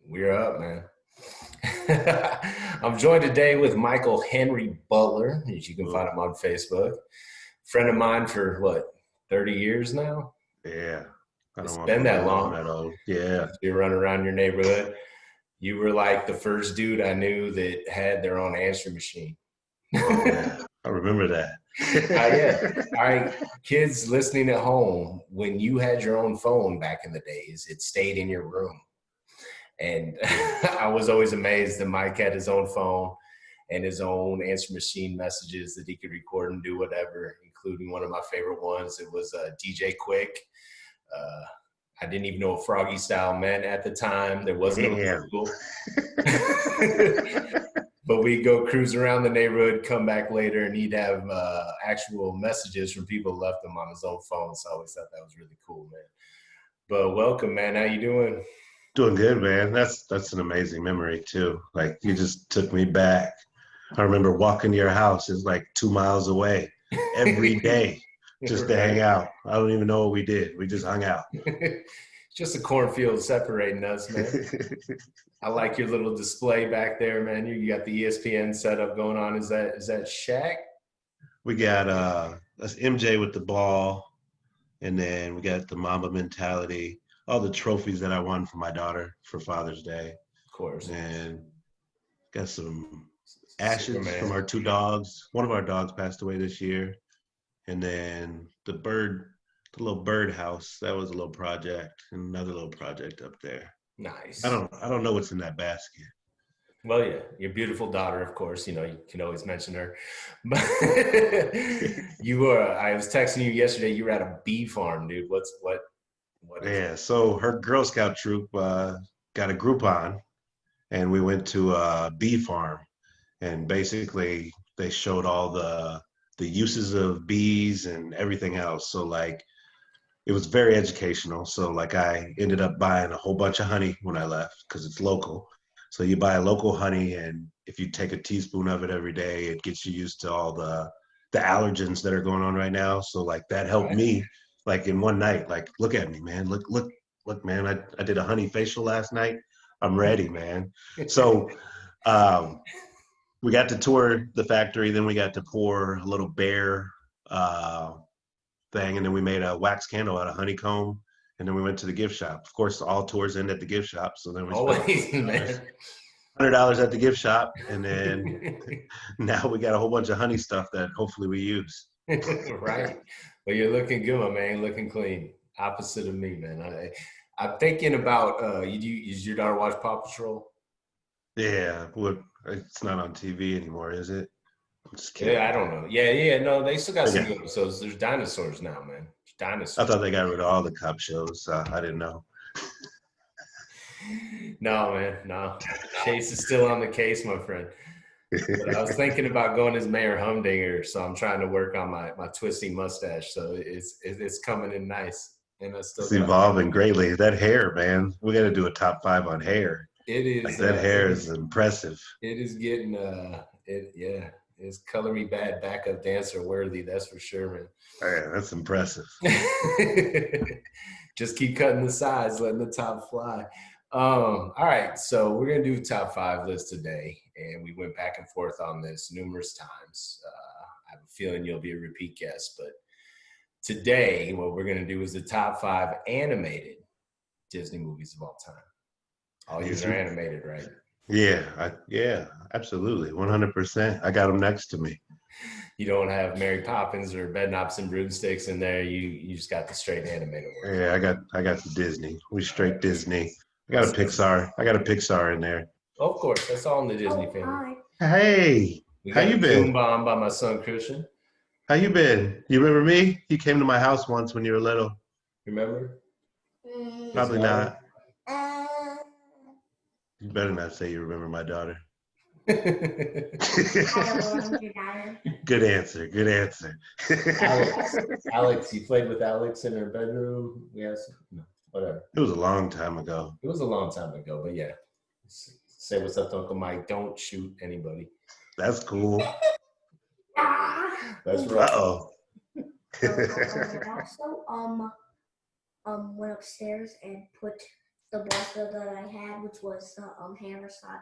We're up, man. I'm joined today with Michael Henry Butler, as you can find him on Facebook. Friend of mine for what, 30 years now? Yeah, I It's don't want to been that believe I'm long. that old. Yeah, You run around your neighborhood. You were like the first dude I knew that had their own answering machine. oh yeah, I remember Yeah. that. All right, kids listening at home, when you had your own phone back in the days, it stayed in your room. And I was always amazed that Mike had his own phone and his own answer machine messages that he could record and do whatever, including one of my favorite ones. It was DJ Quick. Uh, I didn't even know what Froggy Style meant at the time. There was no Yeah. Google. But we'd go cruise around the neighborhood, come back later, and he'd have actual messages from people who left him on his own phone. So I always thought that was really cool, man. But welcome, man. How you doing? Doing good, man. That's an amazing memory too. Like you just took me back. I remember walking to your house. It's like 2 miles away every day just to hang out. I don't even know what we did. We just hung out. Just a cornfield separating us, man. I like your little display back there, man. You got the ESPN setup going on. Is that Shaq? We got that's MJ with the ball, and then we got the Mamba mentality, all the trophies that I won for my daughter for Father's Day, Of course. and got some ashes Superman. from our two dogs. One of our dogs passed away this year, and then the little bird house. That was a little project, and another little project up there. Nice. I don't know what's in that basket. Well, yeah, your beautiful daughter, of course. You know, you can always mention her. But you were. I was texting you yesterday. You were at a bee farm, dude. What is Yeah, it? so her Girl Scout troop got a Groupon, and we went to a bee farm, and basically they showed all the uses of bees and everything else. So like it was very educational. So like I ended up buying a whole bunch of honey when I left because it's local. So you buy a local honey, and if you take a teaspoon of it every day, it gets you used to all the allergens that are going on right now. So like that helped Right. me. Like in one night, like look at me, man. Look, man. I did a honey facial last night. I'm ready, man. So um, we got to tour the factory. Then we got to pour a little bear uh, thing, and then we made a wax candle out of honeycomb, and then we went to the gift shop. Of course, all tours end at the gift shop, so then we spent Always, man. $100 at the gift shop, and then now we got a whole bunch of honey stuff that hopefully we use. Right. Well, you're looking good, my man. Looking clean. Opposite of me, man. I'm thinking about is your daughter watch Paw Patrol? Yeah, look, it's not on TV anymore, is it? I'm just kidding. Yeah, I don't know. Yeah. No, they still got some Okay. good episodes. There's dinosaurs now, man. I Dinosaurs. thought they got rid of all the cop shows. I didn't know. No, man. No. Chase is still on the case, my friend. But I was thinking about going as Mayor Humdinger, so I'm trying to work on my twisty mustache. So it's coming in nice, and I still It's got. evolving greatly. That hair, man. We got to do a top five on hair. It Like is. that hair is impressive. It is getting. It yeah. It's color me bad backup dancer worthy. That's for sure, Oh, yeah, that's impressive. man. Just keep cutting the sides, letting the top fly. All right, so we're gonna do top five list today, and we went back and forth on this numerous times. I have a feeling you'll be a repeat guest, but today what we're gonna do is the top five animated Disney movies of all time. All yours are animated, right? Yeah, absolutely, 100%. I got them next to me. You don't have Mary Poppins or Bedknobs and Broomsticks in there. You just got the straight animated one. Yeah, I got the Disney. We straight Disney. I got a That's- Pixar. I got a Pixar in there. Of course, that's all in the Disney family. Hey, We how got you the Toon been? Bomb by my son Christian. How you been? You remember me? You came to my house once when you were little. Remember? Probably not. You better not say you remember my daughter. Good answer. Good answer. Alex, you played with Alex in her bedroom. Yes, no, whatever. It was a long time ago. It was a long time ago, but yeah. Say what's up to Uncle Mike. Don't shoot anybody. That's cool. That's right. Uh-oh. I also went upstairs and put the blaster that I had, which was the hammer slot.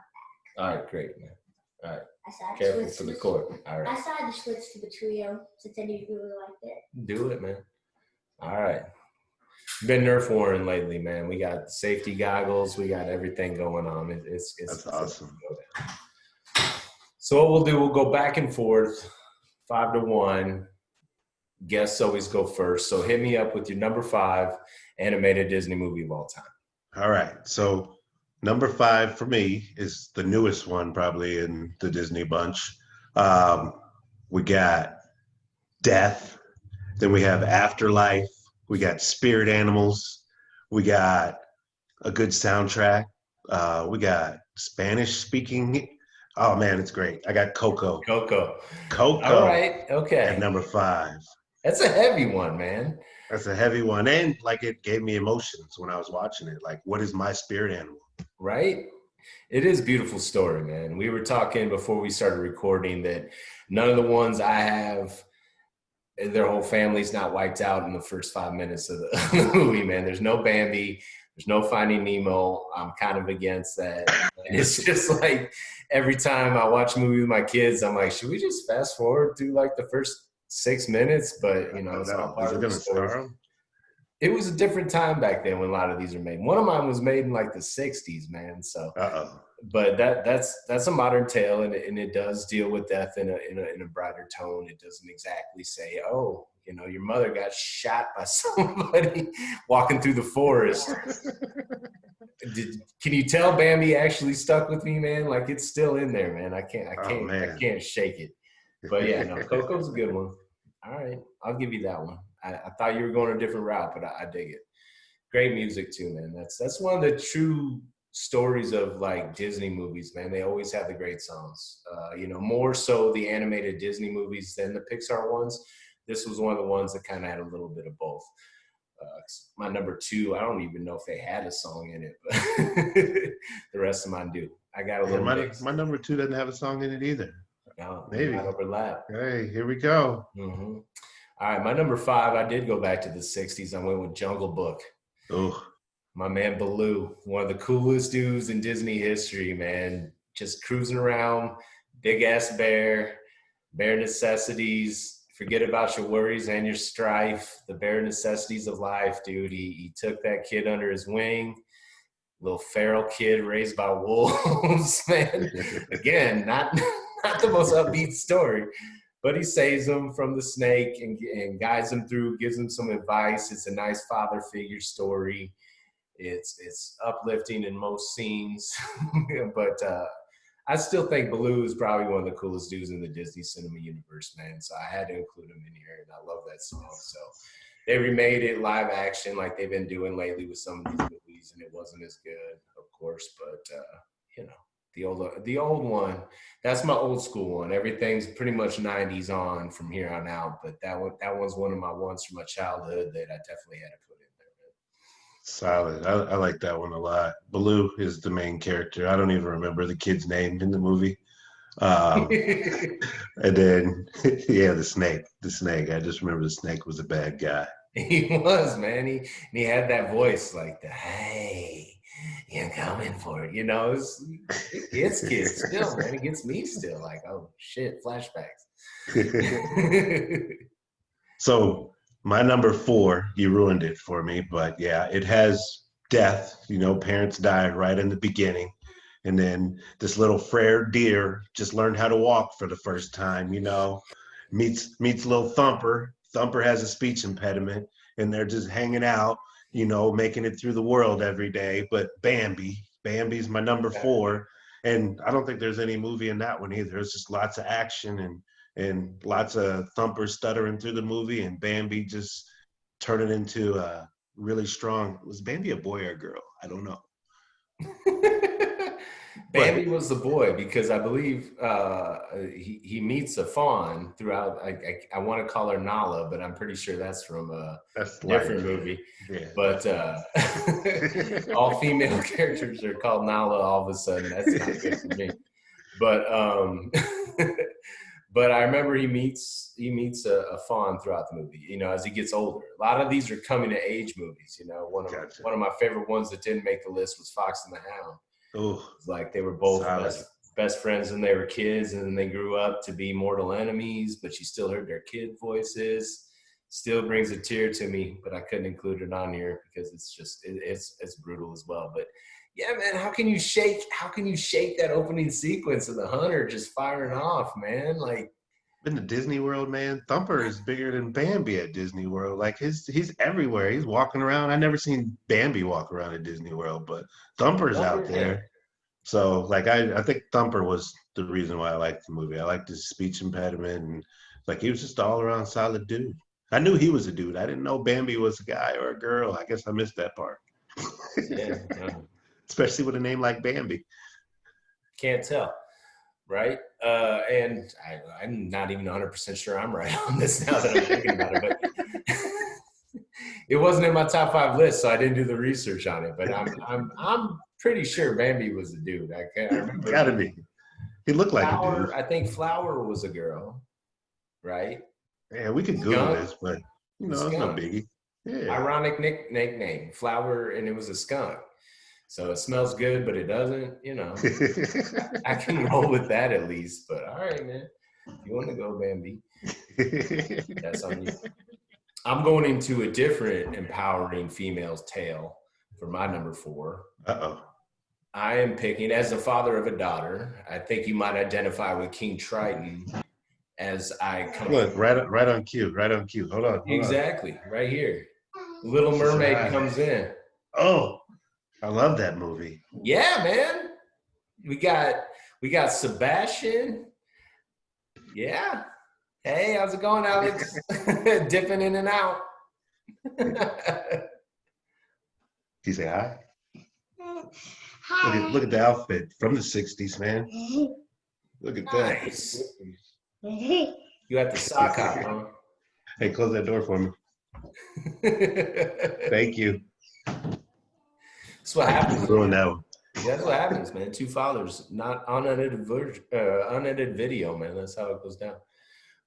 All right, great, man. All right, I decided to careful switch for to the the cord. All I right, decided to switch to the trio since I really liked it. do it, man. All right. Been Nerf Warren lately, man. We got safety goggles. We got everything going on. That's awesome. So what we'll do, we'll go back and forth, 5-1. Guests always go first. So hit me up with your number 5 animated Disney movie of all time. All right. So number 5 for me is the newest one, probably in the Disney bunch. We got Death. Then we have Afterlife. We got Spirit Animals. We got a good soundtrack. We got Spanish speaking. Oh man, it's great. I got Coco. Coco. Coco. All right. Okay. At number 5. That's a heavy one, man. That's a heavy one. And like it gave me emotions when I was watching it. Like, what is my spirit animal? Right? It is a beautiful story, man. We were talking before we started recording that none of the ones I have, their whole family's not wiped out in the first 5 minutes of the movie, man. There's no Bambi. There's no Finding Nemo. I'm kind of against that. And it's just like every time I watch a movie with my kids, I'm like, should we just fast forward through like the first 6 minutes? But, you know, it's all part of the story. It was a different time back then when a lot of these are made. One of mine was made in like the 60s, man. So, but that's a modern tale, and it does deal with death in a brighter tone. It doesn't exactly say, oh, you know, your mother got shot by somebody walking through the forest. Can you tell Bambi actually stuck with me, man? Like it's still in there, man. I can't shake it. But yeah, no, Coco's a good one. All right, I'll give you that one. I thought you were going a different route, but I dig it. Great music too, man. That's one of the true stories of like Disney movies, man. They always have the great songs. You know, more so the animated Disney movies than the Pixar ones. This was one of the ones that kind of had a little bit of both. My number 2, I don't even know if they had a song in it, but the rest of mine do. I got a little mix. My number 2 doesn't have a song in it either. No, maybe not overlap. Hey, here we go. Mm-hmm. All right, my number 5, I did go back to the 60s. I went with Jungle Book. Oh, my man Baloo, one of the coolest dudes in Disney history, man. Just cruising around, big ass bear, bare necessities. Forget about your worries and your strife. The bare necessities of life, dude. He took that kid under his wing. Little feral kid raised by wolves, man. Again, not the most upbeat story. But he saves him from the snake and guides him through, gives him some advice. It's a nice father figure story. It's uplifting in most scenes. But I still think Baloo is probably one of the coolest dudes in the Disney cinema universe, man. So I had to include him in here, and I love that song. So they remade it live action like they've been doing lately with some of these movies, and it wasn't as good, of course. But, you know. The old one, that's my old school one. Everything's pretty much 90s on from here on out, but that one's one of my ones from my childhood that I definitely had to put in there. Solid. I like that one a lot. Baloo is the main character. I don't even remember the kid's name in the movie. And then, yeah, the snake. I just remember the snake was a bad guy. He was, man. He had that voice like the, hey, you're coming for it. You know, it gets kids still, man. It gets me still. Like, oh, shit, flashbacks. So my number 4, you ruined it for me. But, yeah, it has death. You know, parents die right in the beginning. And then this little Frere deer just learned how to walk for the first time, you know, meets little Thumper. Thumper has a speech impediment, and they're just hanging out, you know, making it through the world every day. But Bambi's my number 4. And I don't think there's any movie in that one either. There's just lots of action and lots of Thumper stuttering through the movie, and Bambi just turning into a really strong. Was Bambi a boy or a girl? I don't know. Bambi was the boy because I believe he meets a fawn throughout. I want to call her Nala, but I'm pretty sure that's from a different movie. Yeah. But all female characters are called Nala all of a sudden. That's not good for me. But But I remember he meets a fawn throughout the movie, as he gets older. A lot of these are coming to age movies, Gotcha. One of my favorite ones that didn't make the list was Fox and the Hound. Oh, It's like they were both solid. best friends when they were kids, and then they grew up to be mortal enemies, but you still heard their kid voices. Still brings a tear to me, but I couldn't include it on here because it's brutal as well. But yeah, man, how can you shake that opening sequence of the hunter just firing off, man? Like, Been to Disney World, man. Thumper is bigger than Bambi at Disney World. Like he's everywhere. He's walking around. I never seen Bambi walk around at Disney World, but Thumper's out there. So like I think Thumper was the reason why I liked the movie. I liked his speech impediment and like he was just all around solid dude. I knew he was a dude. I didn't know Bambi was a guy or a girl. I guess I missed that part. yeah, yeah. Especially with a name like Bambi. Can't tell, right? And I'm not even 100% sure I'm right on this now that I'm thinking about it, but it wasn't in my top 5 list, so I didn't do the research on it. But I'm pretty sure Bambi was a dude. I remember. Gotta be. He looked like Flower, a dude. I think Flower was a girl, right? Yeah, we could Google Skunk? this, but it's no Skunk. biggie. Yeah. Ironic nickname, Flower, and it was a skunk. So it smells good, but it doesn't, I can roll with that at least. But all right, man. If you want to go Bambi, that's on you. I'm going into a different empowering female's tale for my number 4. Uh-oh. I am picking, as the father of a daughter, I think you might identify with King Triton as I come. Look, right on cue. Hold on. Exactly, right here. Little Mermaid comes in. Oh, I love that movie. Yeah, man. We got Sebastian. Yeah. Hey, how's it going, Alex? Dipping in and out. He say hi. Hi. Look at the outfit from the 60s, man. Look at that. Nice. You had the sock out, huh? Hey, close that door for me. Thank you. That's what happens. Ruin that one. That's what happens, man. 2 fathers, not unedited video, man. That's how it goes down.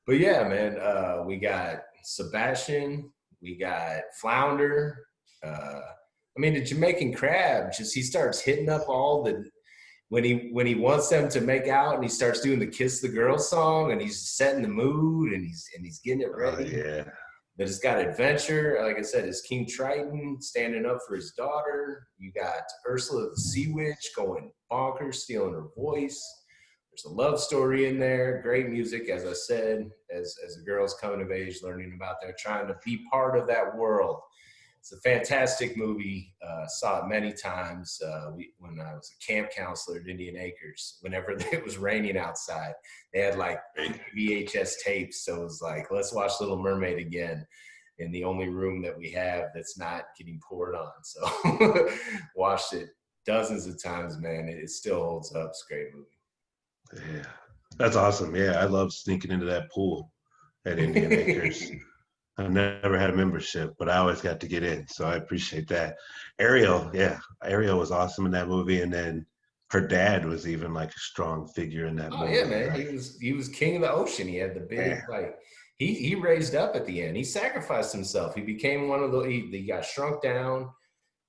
But yeah, man, we got Sebastian, we got Flounder. The Jamaican Crab, he starts hitting up all the when he wants them to make out, and he starts doing the Kiss the Girl song, and he's setting the mood, and he's getting it ready. Oh, yeah. But it's got adventure. Like I said, it's King Triton standing up for his daughter. You got Ursula the Sea Witch going bonkers, stealing her voice. There's a love story in there. Great music, as I said, as the girls coming of age, learning about they're trying to be part of that world. It's a fantastic movie. Saw it many times when I was a camp counselor at Indian Acres. Whenever it was raining outside, they had like VHS tapes. So it was like, let's watch Little Mermaid again in the only room that we have that's not getting poured on. So watched it dozens of times, man. It still holds up. It's a great movie. Yeah. That's awesome. Yeah, I love sneaking into that pool at Indian Acres. I've never had a membership, but I always got to get in, so I appreciate that. Ariel was awesome in that movie, and then her dad was even like a strong figure in that movie. Oh yeah, man, right? he was king of the ocean. He had the big he raised up at the end. He sacrificed himself. He became one of the. He got shrunk down.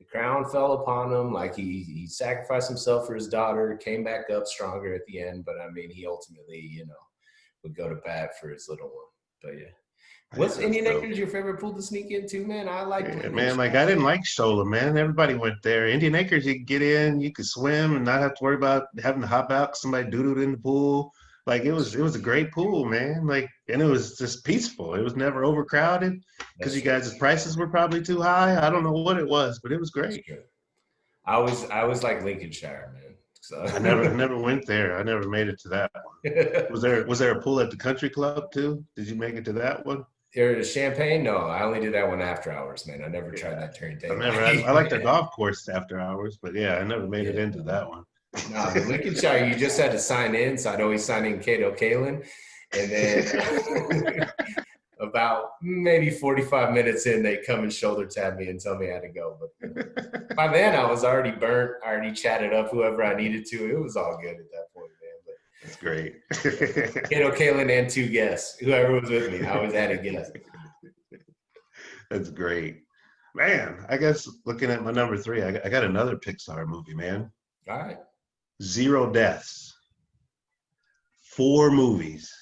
The crown fell upon him. Like he sacrificed himself for his daughter. Came back up stronger at the end, but he ultimately would go to bat for his little one. But yeah. What's Indian Acres your favorite pool to sneak into, man? I like man, like I didn't like Shola, man. Everybody went there. Indian Acres, you could get in, you could swim and not have to worry about having to hop out because somebody doo-dooed in the pool. Like it was a great pool, man. Like, and it was just peaceful. It was never overcrowded because you guys' prices were probably too high. I don't know what it was, but it was great. I always like Lincolnshire, man. So. I never went there. I never made it to that one. Was there a pool at the country club too? Did you make it to that one? There's Champagne? No, I only did that one after hours, man. I never tried that during daylight. I like the golf course after hours, but yeah, I never made it into that one. No, the Lincolnshire, you just had to sign in. So I'd always sign in Cato Kalin. And then about maybe 45 minutes in, they come and shoulder tap me and tell me I had to go. But by then, I was already burnt. I already chatted up whoever I needed to. It was all good at that point, man. That's great. Kato, Kaylin, and two guests. Whoever was with me, I always had a guest. That's great. Man, I guess looking at my number three, I got another Pixar movie, man. All right. Zero Deaths. 4 movies.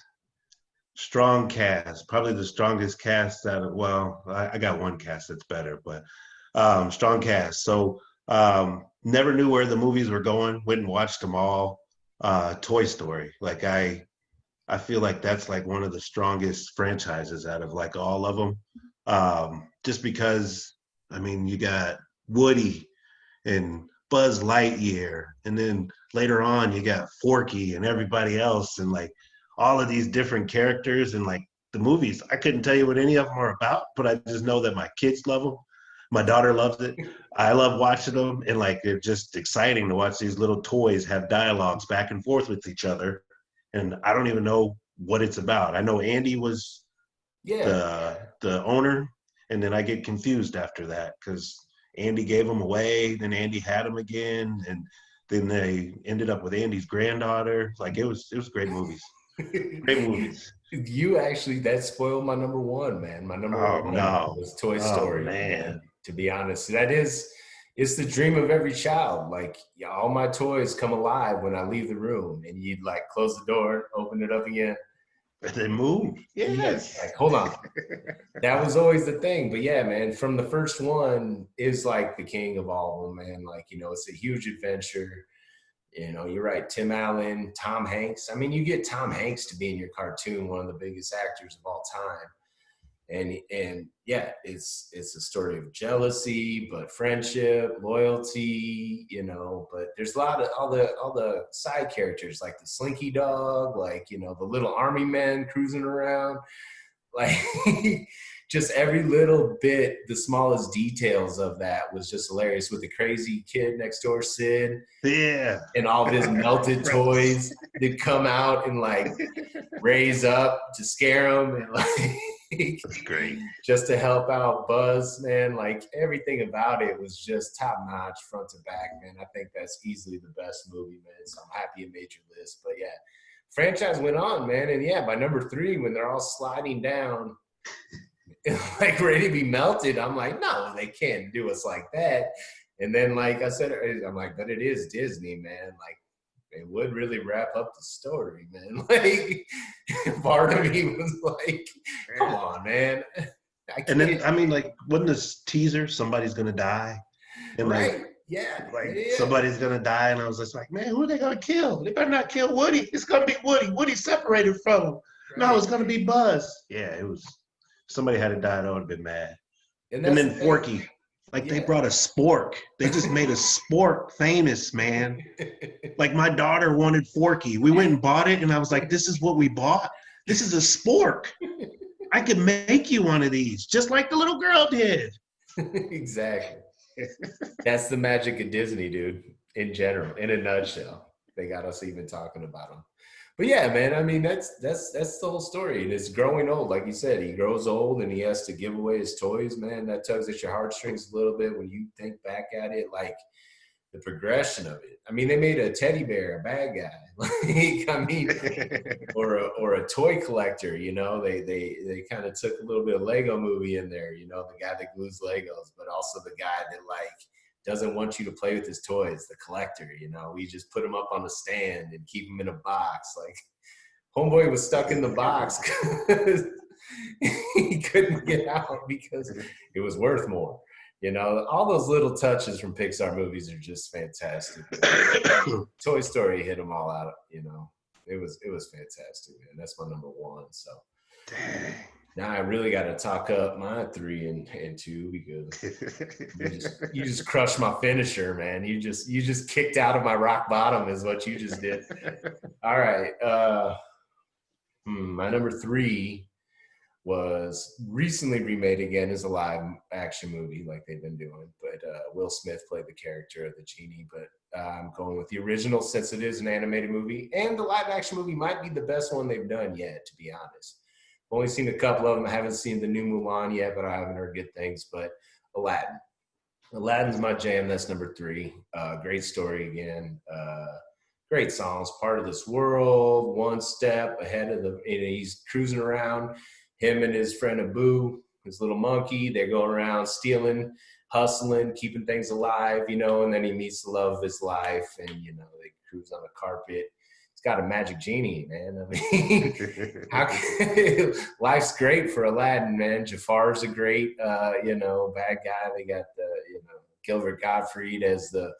Strong cast. Probably the strongest cast out of, well, I got one cast that's better, but strong cast. So never knew where the movies were going. Went and watched them all. Toy Story. Like I feel like that's like one of the strongest franchises out of like all of them. Just because, I mean, you got Woody and Buzz Lightyear, and then later on you got Forky and everybody else, and like all of these different characters, and like the movies. I couldn't tell you what any of them are about, but I just know that my kids love them. My daughter loves it. I love watching them, and like they're just exciting to watch these little toys have dialogues back and forth with each other. And I don't even know what it's about. I know Andy was Yeah. the owner, and then I get confused after that because Andy gave him away, then Andy had him again, and then they ended up with Andy's granddaughter. Like it was great movies. Great movies. You actually, that spoiled my number one, man. My number Oh one no. was Toy Oh Story, man. to be honest. It's the dream of every child. Like, yeah, all my toys come alive when I leave the room, and you'd like close the door, open it up again. And they move. Yes. Yes. Like, hold on. That was always the thing. But yeah, man, from the first one is like the king of all of them, man. Like, it's a huge adventure. You're right. Tim Allen, Tom Hanks. I mean, you get Tom Hanks to be in your cartoon, one of the biggest actors of all time. And yeah, it's a story of jealousy, but friendship, loyalty, but there's a lot of all the side characters, like the Slinky Dog, like, the little army men cruising around, like just every little bit, the smallest details of that was just hilarious, with the crazy kid next door, Sid, Yeah. and all of his melted toys that come out and like raise up to scare him, and like That's great. just to help out Buzz, man. Like everything about it was just top notch, front to back, man. I think that's easily the best movie, man. So I'm happy it made your list. But yeah, franchise went on, man. And yeah, by number 3, when they're all sliding down, like ready to be melted, I'm like, no, they can't do us like that. And then, like I said, I'm like, but it is Disney, man. Like, it would really wrap up the story, man. Like, part of me was like, come on, man. And then, I mean, like, wasn't this teaser, somebody's going to die? And right. like, Yeah. somebody's going to die. And I was just like, man, who are they going to kill? They better not kill Woody. It's going to be Woody. Woody's separated from him. Right. No, it's going to be Buzz. Yeah, it was. Somebody had to die. I would have been mad. And then Forky. Like, they brought a spork. They just made a spork famous, man. Like, my daughter wanted Forky. We went and bought it, and I was like, this is what we bought? This is a spork. I could make you one of these, just like the little girl did. Exactly. That's the magic of Disney, dude, in general, in a nutshell. They got us even talking about them. But yeah, man, I mean, that's the whole story. And it's growing old. Like you said, he grows old and he has to give away his toys, man. That tugs at your heartstrings a little bit when you think back at it, like the progression of it. I mean, they made a teddy bear a bad guy. Like, I mean, or a toy collector, they kind of took a little bit of Lego movie in there, the guy that glues Legos, but also the guy that like doesn't want you to play with his toys, the collector, we just put him up on the stand and keep him in a box. Like, homeboy was stuck in the box because he couldn't get out because it was worth more. All those little touches from Pixar movies are just fantastic. Toy Story hit them all out. It was fantastic, man. That's my number 1. So dang. Now I really got to talk up my 3 and 2 because you just crushed my finisher, man. You just kicked out of my rock bottom is what you just did. All right. My number 3 was recently remade again as a live action movie like they've been doing. But Will Smith played the character of the genie. But I'm going with the original since it is an animated movie. And the live action movie might be the best one they've done yet, to be honest. I've only seen a couple of them. I haven't seen the new Mulan yet, but I haven't heard good things. But Aladdin's my jam. That's number 3. Great story again. great songs. Part of This World, One Step Ahead of the, and he's cruising around. Him and his friend Abu, his little monkey, they're going around stealing, hustling, keeping things alive, and then he meets the love of his life, and they cruise on the carpet. It's got a magic genie, man. I mean, life's great for Aladdin, man. Jafar's a great, bad guy. They got the, Gilbert Gottfried as the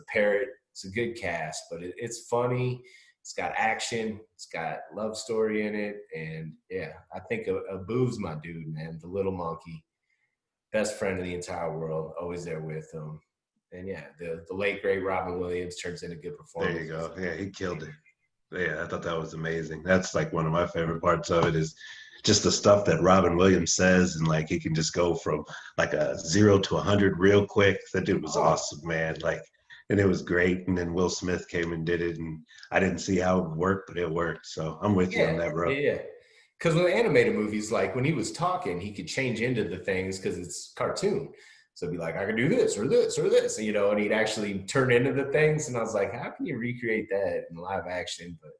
parrot. It's a good cast, but it's funny. It's got action. It's got love story in it, and yeah, I think Abu's my dude, man. The little monkey, best friend in the entire world, always there with him. And yeah, the late great Robin Williams turns in a good performance. There you go. Yeah, he killed it. Yeah, I thought that was amazing. That's like one of my favorite parts of it is just the stuff that Robin Williams says, and like he can just go from like a 0 to 100 real quick. That dude was awesome, man. Like, and it was great. And then Will Smith came and did it, and I didn't see how it worked, but it worked. So I'm with you on that, bro. Yeah. Because with animated movies, like when he was talking, he could change into the things because it's cartoon. So it'd be like, I can do this or this or this, and he'd actually turn into the things. And I was like, how can you recreate that in live action? But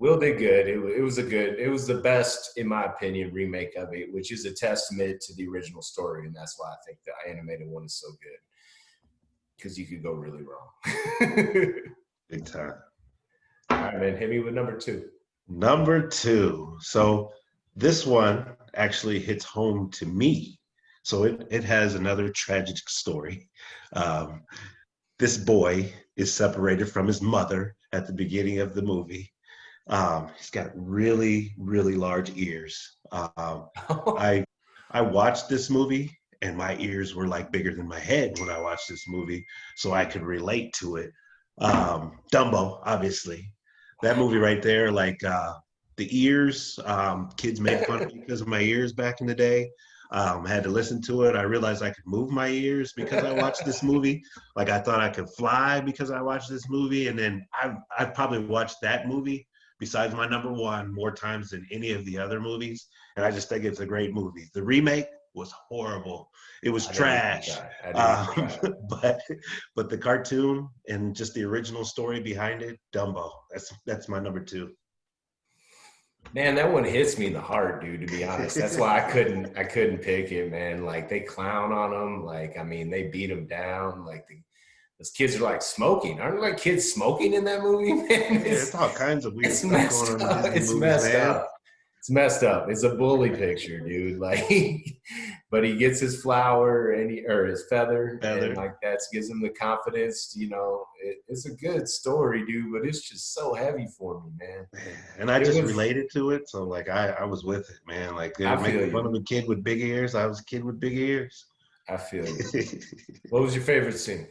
Will did good. It was the best, in my opinion, remake of it, which is a testament to the original story. And that's why I think the animated one is so good, because you could go really wrong. Big time. All right, man, hit me with number 2. Number 2. So this one actually hits home to me. So it has another tragic story. This boy is separated from his mother at the beginning of the movie. He's got really, really large ears. I watched this movie, and my ears were like bigger than my head when I watched this movie, so I could relate to it. Dumbo, obviously. That movie right there, like the ears, kids made fun of me because of my ears back in the day. Had to listen to it. I realized I could move my ears because I watched this movie. Like I thought I could fly because I watched this movie. And then I've probably watched that movie besides my number 1 more times than any of the other movies. And I just think it's a great movie. The remake was horrible. It was trash. But the cartoon and just the original story behind it, Dumbo. That's my number 2. Man, that one hits me in the heart, dude, to be honest. That's why I couldn't pick it, man. Like, they clown on him. Like, I mean, they beat him down. Like, those kids are, like, smoking. Aren't, like, kids smoking in that movie, man? It's all kinds of weird stuff going on in It's movies, messed man. up. It's messed up. It's a bully picture, dude. Like, but he gets his flower or his feather, and like that gives him the confidence. It's a good story, dude. But it's just so heavy for me, man. And I just related to it, so like I was with it, man. Like they were making fun of a kid with big ears. I was a kid with big ears. I feel you. What was your favorite scene?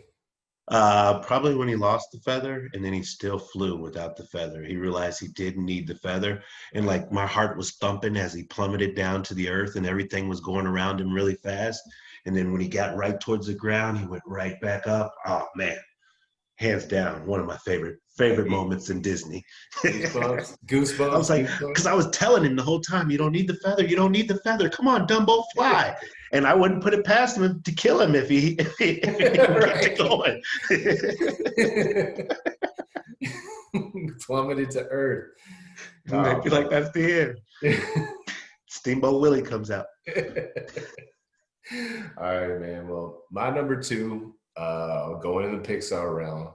Probably when he lost the feather and then he still flew without the feather. He realized he didn't need the feather. And like my heart was thumping as he plummeted down to the earth and everything was going around him really fast. And then when he got right towards the ground, he went right back up. Oh man, hands down, one of my favorite moments in Disney. Goosebumps. I was like, because I was telling him the whole time, you don't need the feather. You don't need the feather. Come on, Dumbo, fly. And I wouldn't put it past him to kill him if he kept going. Plummeted to earth. I feel like that's the end. Steamboat Willie comes out. All right, man. Well, my number 2, going in the Pixar realm,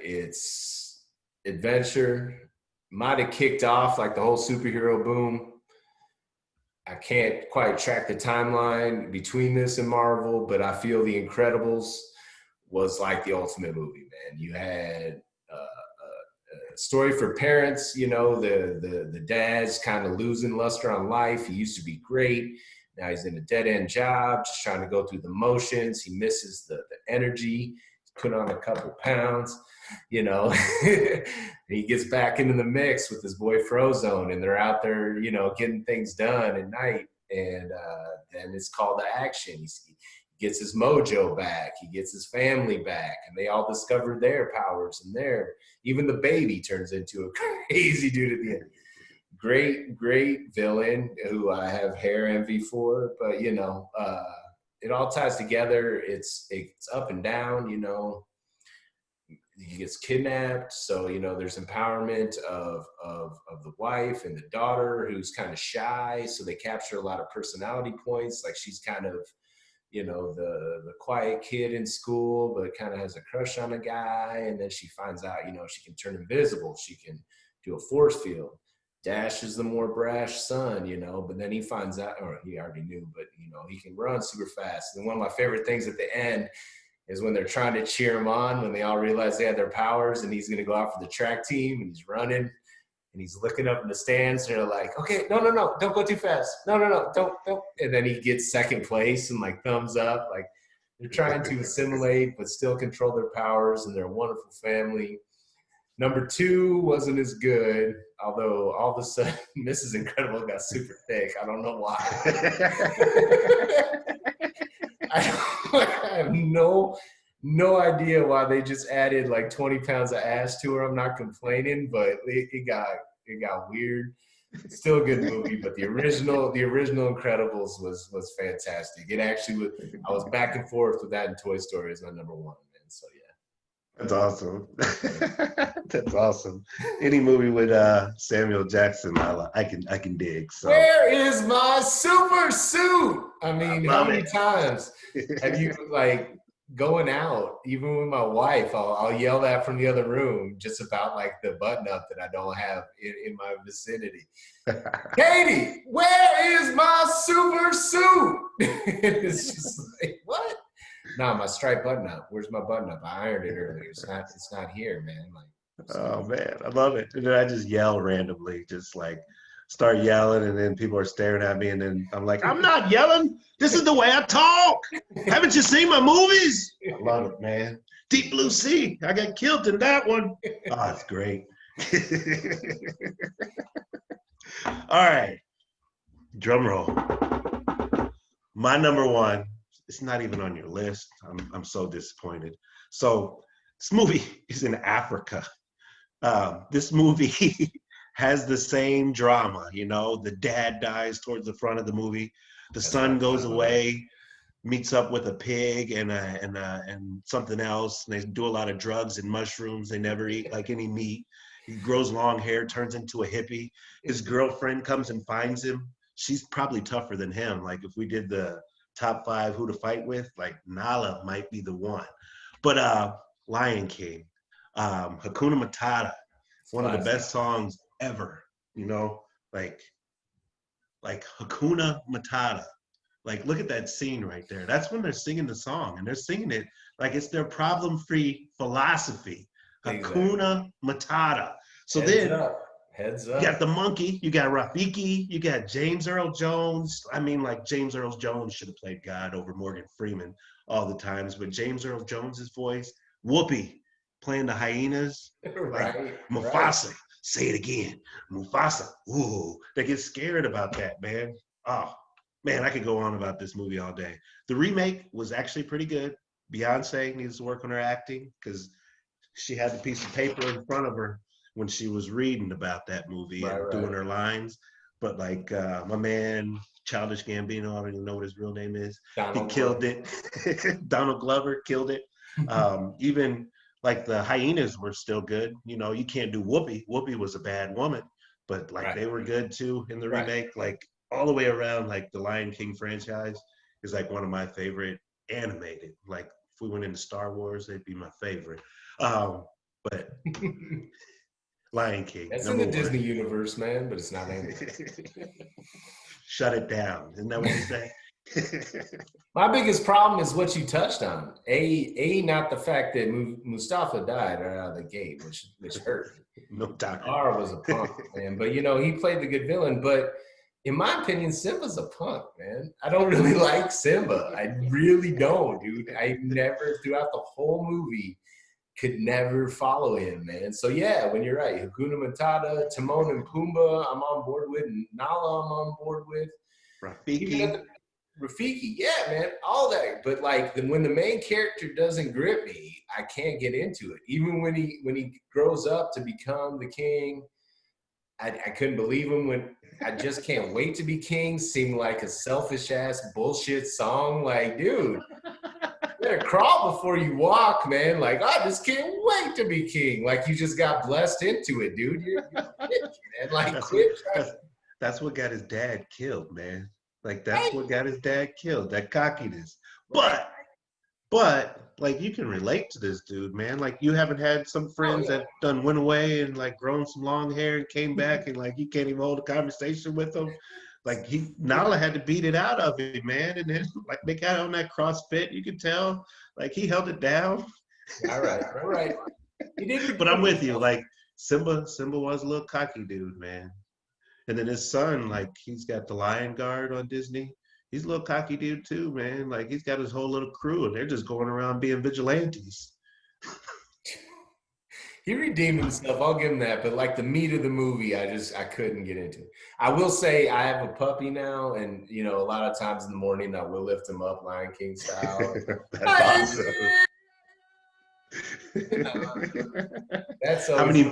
it's adventure. Might have kicked off like the whole superhero boom. I can't quite track the timeline between this and Marvel, but I feel The Incredibles was like the ultimate movie, man. You had a story for parents, the dad's kind of losing luster on life. He used to be great. Now he's in a dead-end job, just trying to go through the motions. He misses the energy. He's put on a couple pounds, and he gets back into the mix with his boy Frozone, and they're out there, getting things done at night. And then it's called to action. He gets his mojo back. He gets his family back, and they all discover their powers and even the baby turns into a crazy dude at the end. Great villain who I have hair envy for, but it all ties together. It's up and down, he gets kidnapped. So, you know, there's empowerment of the wife and the daughter who's kind of shy. So they capture a lot of personality points. Like she's kind of, you know, the quiet kid in school, but kind of has a crush on a guy. And then she finds out, you know, she can turn invisible. She can do a force field. Dash is the more brash son, you know, but then he finds out, or he already knew, but, you know, he can run super fast. And one of my favorite things at the end is when they're trying to cheer him on, when they all realize they have their powers and he's going to go out for the track team and he's running and he's looking up in the stands. And they're like, okay, no, don't go too fast. No, don't. And then he gets second place and like thumbs up. Like they're trying to assimilate but still control their powers, and they're a wonderful family. Number 2 wasn't as good, although all of a sudden Mrs. Incredible got super thick. I don't know why. I have no idea why they just added like 20 pounds of ass to her. I'm not complaining, but it got weird. It's still a good movie, but the original Incredibles was fantastic. It actually was. I was back and forth with that and Toy Story as my number 1, man. So yeah. That's awesome. That's awesome. Any movie with Samuel Jackson, I can dig. So. Where is my super suit? I mean, how many times have you like going out, even with my wife, I'll yell that from the other room just about like the button up that I don't have in my vicinity. Katie, where is my super suit? It's just like, what? No, my striped button up. Where's my button up? I ironed it earlier. It's not here, man. Like, oh man, I love it. And then I just yell randomly, just like start yelling, and then people are staring at me, and then I'm like, I'm not yelling. This is the way I talk. Haven't you seen my movies? I love it, man. Deep Blue Sea. I got killed in that one. Oh, it's great. All right. Drum roll. My number 1. It's not even on your list. I'm so disappointed. So this movie is in Africa. This movie has the same drama, you know. The dad dies towards the front of the movie. The son goes away, meets up with a pig and something else. And they do a lot of drugs and mushrooms. They never eat like any meat. He grows long hair, turns into a hippie. His girlfriend comes and finds him. She's probably tougher than him. Like if we did the top 5 who to fight with, like Nala might be the one. But Lion King, Hakuna Matata, one of the best songs ever, you know, like Hakuna Matata. Like look at that scene right there. That's when they're singing the song, and they're singing it like it's their problem-free philosophy. Hakuna Matata. So Heads up. You got the monkey, you got Rafiki, you got James Earl Jones. I mean, like James Earl Jones should have played God over Morgan Freeman all the times, but James Earl Jones's voice, Whoopi playing the hyenas, like Mufasa, say it again, Mufasa. Ooh, they get scared about that, man. Oh, man, I could go on about this movie all day. The remake was actually pretty good. Beyonce needs to work on her acting because she had the piece of paper in front of her when she was reading about that movie and doing her lines. But like my man, Childish Gambino, I don't even know what his real name is. He killed it. Donald Glover killed it. Even like the hyenas were still good. You know, you can't do Whoopi. Whoopi was a bad woman, but like they were good too in the remake. Like all the way around, like the Lion King franchise is like one of my favorite animated. Like if we went into Star Wars, they'd be my favorite. But Lion King. That's in the Disney universe, man, but it's not animated. Shut it down. Isn't that what you say? My biggest problem is what you touched on. Not the fact that Mustafa died right out of the gate, which hurt. No doubt. R was a punk, man. But, you know, he played the good villain. But in my opinion, Simba's a punk, man. I don't really like Simba. I really don't, dude. I never, throughout the whole movie, could never follow him, man. So, yeah, when you're right, Hakuna Matata, Timon and Pumbaa, I'm on board with. Nala, I'm on board with. Rafiki, yeah, man, all that. But like when the main character doesn't grip me, I can't get into it. Even when he grows up to become the king, I couldn't believe him. When I just can't wait to be king seemed like a selfish ass bullshit song. Like, dude, better crawl before you walk, man. Like, I just can't wait to be king. Like, you just got blessed into it, dude. You're rich, man. Like, That's quit what trying. that's what got his dad killed, man. Like that's Right, what got his dad killed, that cockiness. right. But like you can relate to this dude, man. Like you haven't had some Oh, friends yeah. that done went away and like grown some long hair and came back and like you can't even hold a conversation with them. Like Nala had to beat it out of him, man. And then like they got on that CrossFit, you could tell like he held it down. All right, all right. He did But I'm redeem with you. himself. Like Simba was a little cocky dude, man. And then his son, like he's got the Lion Guard on Disney. He's a little cocky dude too, man. Like he's got his whole little crew, and they're just going around being vigilantes. He redeemed himself. I'll give him that. But like the meat of the movie, I couldn't get into it. I will say I have a puppy now, and you know, a lot of times in the morning I will lift him up Lion King style. That's awesome. That's how always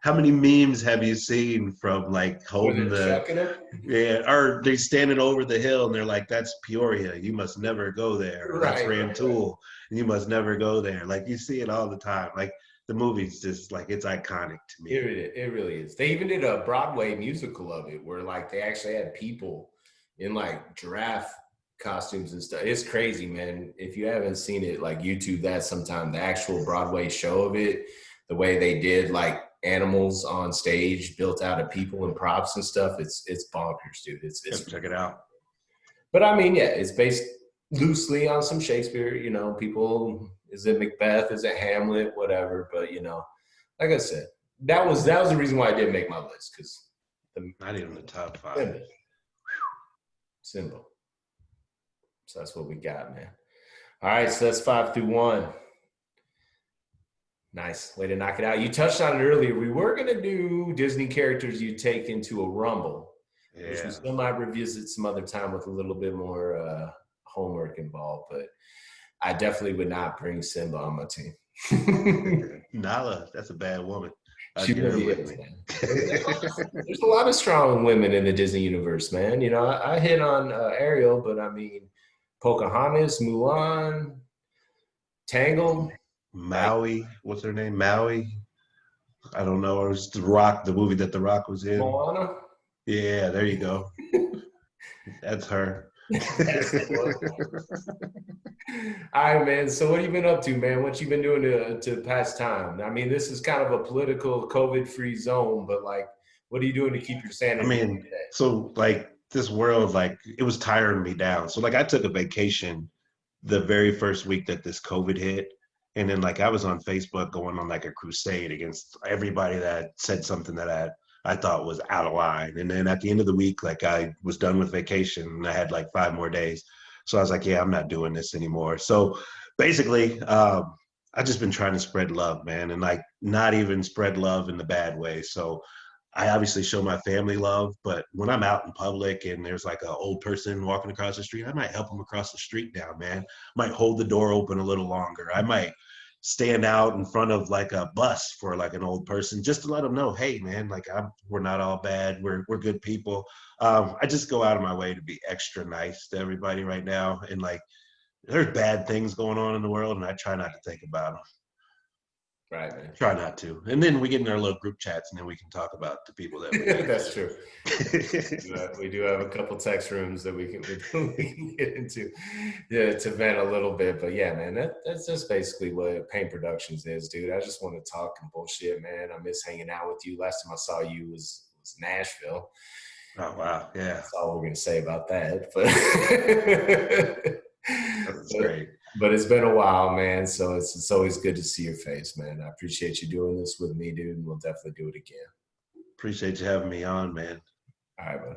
many memes have you seen from like when holding they're the chucking him. or they standing over the hill and they're like, that's Peoria, you must never go there. Or that's Right. Rantoul, and you must never go there. Like you see it all the time. Like the movie's just like it's iconic to me. It really is. They even did a Broadway musical of it where like they actually had people in like giraffe costumes and stuff. It's crazy, man. If you haven't seen it, like YouTube that sometime, the actual Broadway show of it, the way they did like animals on stage built out of people and props and stuff, it's bonkers, dude. It's Check it out. But I mean, yeah, it's based loosely on some Shakespeare, you know, people, is it Macbeth, is it Hamlet, whatever. But you know, like I said, that was the reason why I didn't make my list, because Not even the top 5. Simba. So that's what we got, man. All right, so that's 5 through 1. Nice way to knock it out. You touched on it earlier. We were gonna do Disney characters you take into a Rumble, which we Yeah. still might revisit some other time with a little bit more homework involved. But I definitely would not bring Simba on my team. Nala, that's a bad woman. I'd She get her really with is, me. man. There's a lot of strong women in the Disney universe, man. You know, I hit on Ariel, but I mean, Pocahontas, Mulan, Tangled, Maui, what's her name? Maui. I don't know. Or it's The Rock, the movie that The Rock was in. Moana. Yeah, there you go. That's her. That's the one. All right, man. So what have you been up to, man? What you been doing to pass time? I mean, this is kind of a political COVID-free zone, but like, what are you doing to keep your sanity? I mean, today? so like this world, like it was tiring me down. So like I took a vacation the very first week that this COVID hit. And then like I was on Facebook going on like a crusade against everybody that said something that I thought was out of line. And then at the end of the week, like I was done with vacation and I had like 5 more days. So I was like, yeah, I'm not doing this anymore. So basically, I just been trying to spread love, man, and like not even spread love in the bad way. So I obviously show my family love, but when I'm out in public and there's like an old person walking across the street, I might help them across the street now, man. Might hold the door open a little longer. I might stand out in front of like a bus for like an old person just to let them know, hey, man, like we're not all bad. We're good people. I just go out of my way to be extra nice to everybody right now. And like, there's bad things going on in the world, and I try not to think about them. Right, man. Try not to. And then we get in our little group chats, and then we can talk about the people that we That's true. We do have a couple text rooms that we can get into, yeah, to vent a little bit. But yeah, man, that's just basically what Paint Productions is, dude. I just want to talk and bullshit, man. I miss hanging out with you. Last time I saw you was Nashville. Oh wow, yeah, That's all we're gonna say about that. But that's great. But it's been a while, man. So it's always good to see your face, man. I appreciate you doing this with me, dude. And we'll definitely do it again. Appreciate you having me on, man. All right, bud.